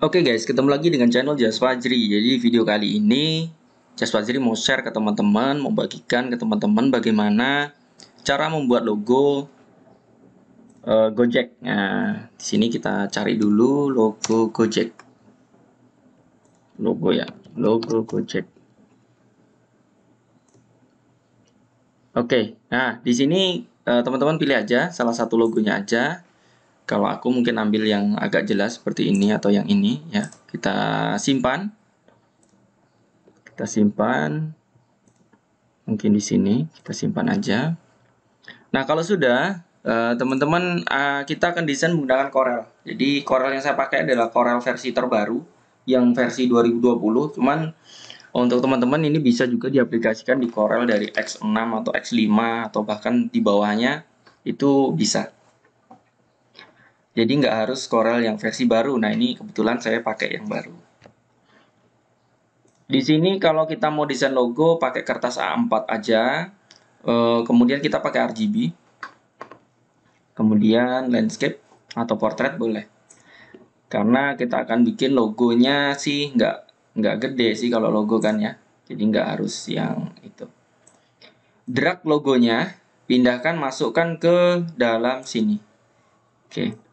Oke guys, ketemu lagi dengan channel Jas Fajri. Jadi video kali ini Jas Fajri mau share ke teman-teman, mau bagikan ke teman-teman bagaimana cara membuat logo Gojek. Nah, di sini kita cari dulu logo Gojek. Logo Gojek. Oke, nah di sini teman-teman pilih aja salah satu logonya aja. Kalau aku mungkin ambil yang agak jelas seperti ini atau yang ini ya. Kita simpan. Kita simpan. Mungkin di sini kita simpan aja. Nah, kalau sudah teman-teman kita akan desain menggunakan Corel. Jadi Corel yang saya pakai adalah Corel versi terbaru yang versi 2020. Cuman untuk teman-teman ini bisa juga diaplikasikan di Corel dari X6 atau X5 atau bahkan di bawahnya itu bisa. Jadi nggak harus Corel yang versi baru. Nah, ini kebetulan saya pakai yang baru. Di sini kalau kita mau desain logo pakai kertas A4 aja. Kemudian kita pakai RGB. Kemudian landscape atau portrait boleh. Karena kita akan bikin logonya sih nggak gede sih kalau logo kan ya. Jadi nggak harus yang itu. Drag logonya, pindahkan masukkan ke dalam sini. Oke.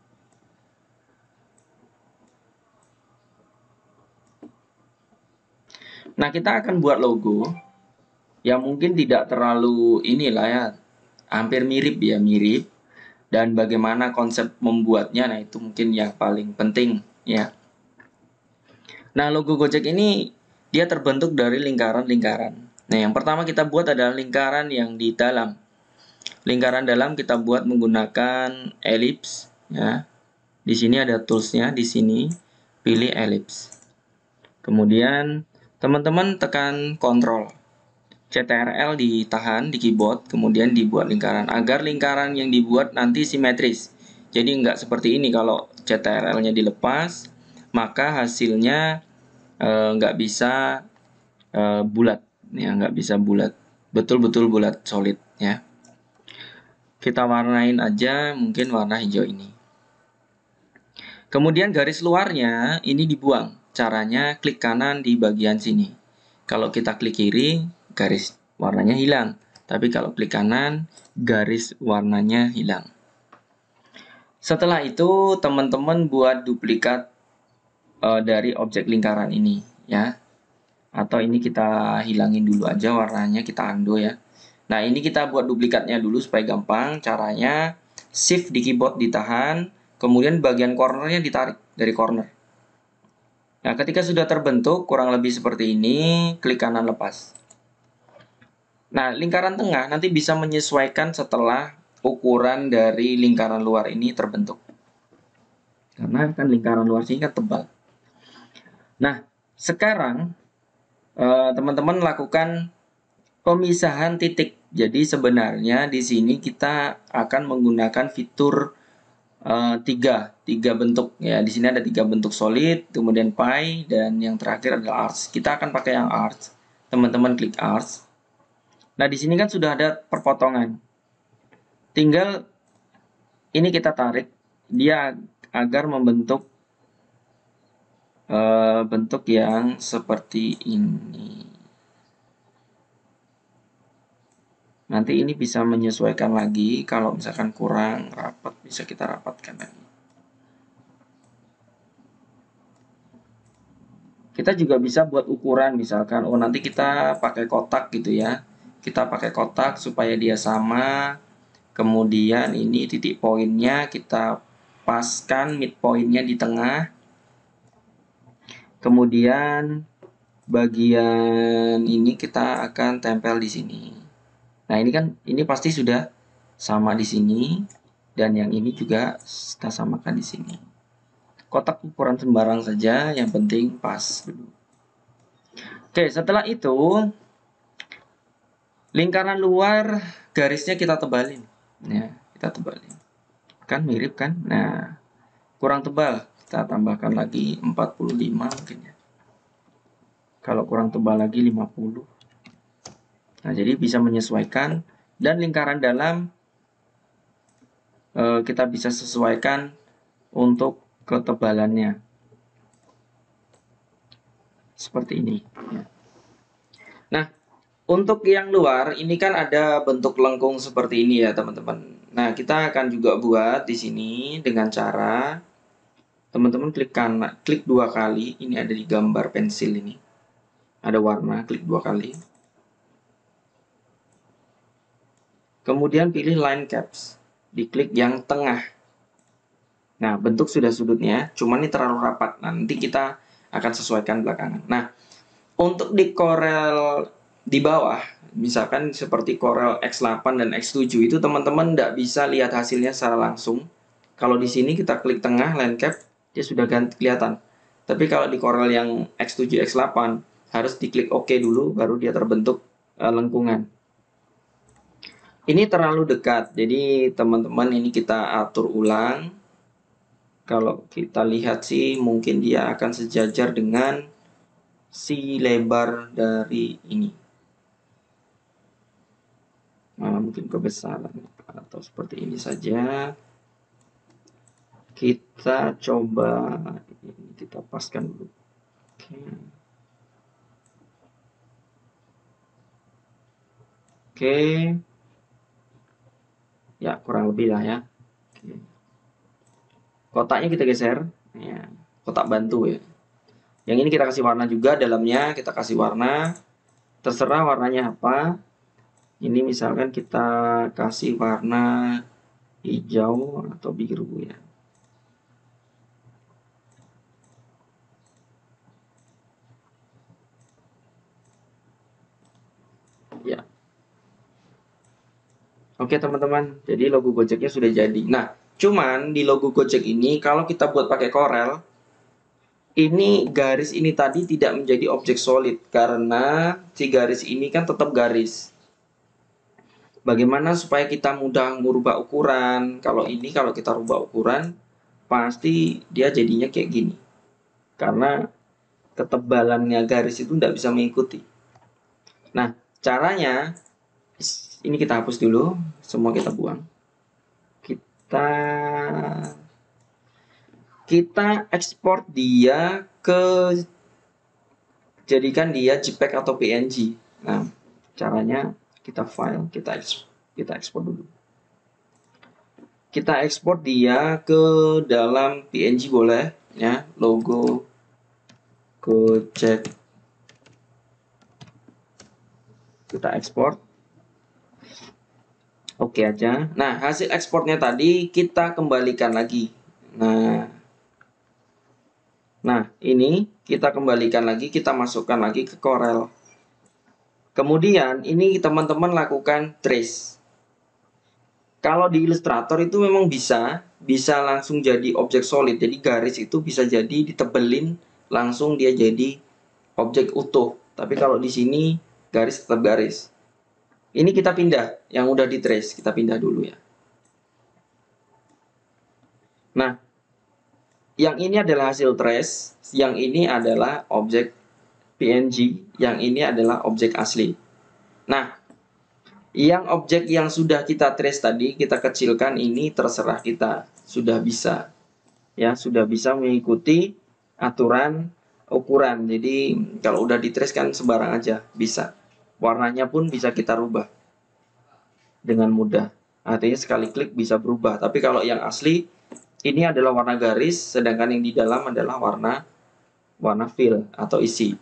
Nah, kita akan buat logo yang mungkin tidak terlalu inilah ya. Hampir mirip ya, mirip. Dan bagaimana konsep membuatnya, nah itu mungkin yang paling penting ya. Nah, logo Gojek ini dia terbentuk dari lingkaran-lingkaran. Nah, yang pertama kita buat adalah lingkaran yang di dalam. Lingkaran dalam kita buat menggunakan ellipse ya. Di sini ada toolsnya, di sini pilih ellipse. Kemudian teman-teman tekan Ctrl. CTRL ditahan di keyboard, kemudian dibuat lingkaran agar lingkaran yang dibuat nanti simetris. Jadi nggak seperti ini, kalau CTRL-nya dilepas, maka hasilnya nggak bisa bulat, ya nggak bisa bulat, betul-betul bulat solid ya. Kita warnain aja, mungkin warna hijau ini. Kemudian garis luarnya ini dibuang. Caranya klik kanan di bagian sini. Kalau kita klik kiri, garis warnanya hilang. Tapi kalau klik kanan, garis warnanya hilang. Setelah itu, teman-teman buat duplikat dari objek lingkaran ini, ya. Atau ini kita hilangin dulu aja warnanya, kita undo ya. Nah, ini kita buat duplikatnya dulu supaya gampang. Caranya, shift di keyboard ditahan, kemudian bagian cornernya ditarik dari corner. Nah, ketika sudah terbentuk, kurang lebih seperti ini, klik kanan lepas. Nah, lingkaran tengah nanti bisa menyesuaikan setelah ukuran dari lingkaran luar ini terbentuk. Karena kan lingkaran luar sini kan tebal. Nah, sekarang teman-teman lakukan pemisahan titik. Jadi sebenarnya di sini kita akan menggunakan fitur tiga bentuk ya. Di sini ada 3 bentuk solid, kemudian pie, dan yang terakhir adalah arcs. Kita akan pakai yang arcs. Teman-teman klik arcs. Nah, di sini kan sudah ada perpotongan. Tinggal ini kita tarik dia agar membentuk bentuk yang seperti ini. Nanti ini bisa menyesuaikan lagi, kalau misalkan kurang rapat bisa kita rapatkan lagi. Kita juga bisa buat ukuran, misalkan oh nanti kita pakai kotak gitu ya. Kita pakai kotak supaya dia sama. Kemudian ini titik poinnya kita paskan midpointnya di tengah. Kemudian bagian ini kita akan tempel di sini. Nah, ini kan ini pasti sudah sama di sini, dan yang ini juga kita samakan di sini. Kotak ukuran sembarang saja, yang penting pas dulu. Oke, setelah itu lingkaran luar garisnya kita tebalin. Ya, kita tebalin. Kan mirip kan? Nah, kurang tebal. Kita tambahkan lagi 45 mungkin ya. Kalau kurang tebal lagi 50. Nah, jadi bisa menyesuaikan, dan lingkaran dalam kita bisa sesuaikan untuk ketebalannya. seperti ini. Ya. Nah, untuk yang luar ini kan ada bentuk lengkung seperti ini ya teman-teman. Nah, kita akan juga buat di sini dengan cara teman-teman klik dua kali. Ini ada di gambar pensil ini. Ada warna, klik dua kali. Kemudian pilih line caps. Diklik yang tengah. Nah, bentuk sudah sudutnya, cuman ini terlalu rapat. Nanti kita akan sesuaikan belakangan. Nah, untuk di Corel di bawah, misalkan seperti Corel X8 dan X7 itu teman-teman tidak bisa lihat hasilnya secara langsung. Kalau di sini kita klik tengah line cap, dia sudah kelihatan. Tapi kalau di Corel yang X7, X8 harus diklik OK dulu, baru dia terbentuk lengkungan. Ini terlalu dekat, jadi teman-teman ini kita atur ulang. Kalau kita lihat sih mungkin dia akan sejajar dengan si lebar dari ini. Mungkin kebesaran atau seperti ini saja. Kita coba ini kita paskan dulu. Oke. Oke. Ya, kurang lebih lah ya. Oke. Kotaknya kita geser. Ya, kotak bantu ya. Yang ini kita kasih warna juga, dalamnya kita kasih warna. Terserah warnanya apa. Ini misalkan kita kasih warna hijau atau biru ya. Ya. Oke teman-teman, jadi logo Gojeknya sudah jadi. Nah, cuman di logo Gojek ini kalau kita buat pakai Corel, ini garis ini tadi tidak menjadi objek solid karena si garis ini kan tetap garis. Bagaimana supaya kita mudah merubah ukuran? Kalau kita rubah ukuran, pasti dia jadinya kayak gini. Karena ketebalannya garis itu tidak bisa mengikuti. Nah, caranya ini kita hapus dulu, semua kita buang. Kita ekspor dia jadikan dia JPEG atau PNG. Nah, caranya kita file, kita ekspor dulu. Kita ekspor dia ke dalam PNG boleh ya, logo Gojek. Kita ekspor. Oke aja. Nah, hasil ekspornya tadi kita kembalikan lagi. Nah, ini kita kembalikan lagi, kita masukkan lagi ke Corel. Kemudian ini teman-teman lakukan trace. Kalau di Illustrator itu memang bisa langsung jadi objek solid. Jadi garis itu bisa jadi ditebelin langsung dia jadi objek utuh. Tapi kalau di sini garis tetap garis. Ini kita pindah, yang udah di trace kita pindah dulu ya. Nah, yang ini adalah hasil trace, yang ini adalah objek PNG, yang ini adalah objek asli. Nah, yang objek yang sudah kita trace tadi, kita kecilkan, ini terserah kita. Sudah bisa. Ya, sudah bisa mengikuti aturan ukuran. Jadi, kalau udah di trace kan sembarang aja, bisa. Warnanya pun bisa kita rubah dengan mudah. Artinya sekali klik bisa berubah. Tapi kalau yang asli, ini adalah warna garis, sedangkan yang di dalam adalah warna fill atau isi.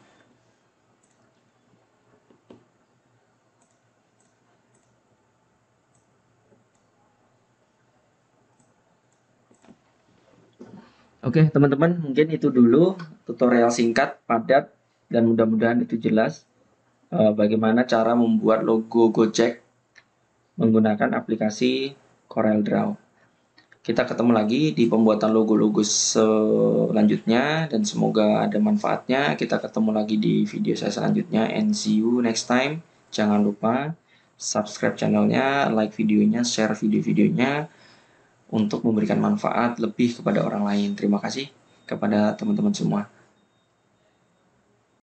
Oke, teman-teman, mungkin itu dulu tutorial singkat, padat, dan mudah-mudahan itu jelas bagaimana cara membuat logo Gojek menggunakan aplikasi CorelDRAW. Kita ketemu lagi di pembuatan logo-logo selanjutnya, dan semoga ada manfaatnya. Kita ketemu lagi di video saya selanjutnya, and see you next time. Jangan lupa subscribe channelnya, like videonya, share video-videonya, untuk memberikan manfaat lebih kepada orang lain. Terima kasih kepada teman-teman semua.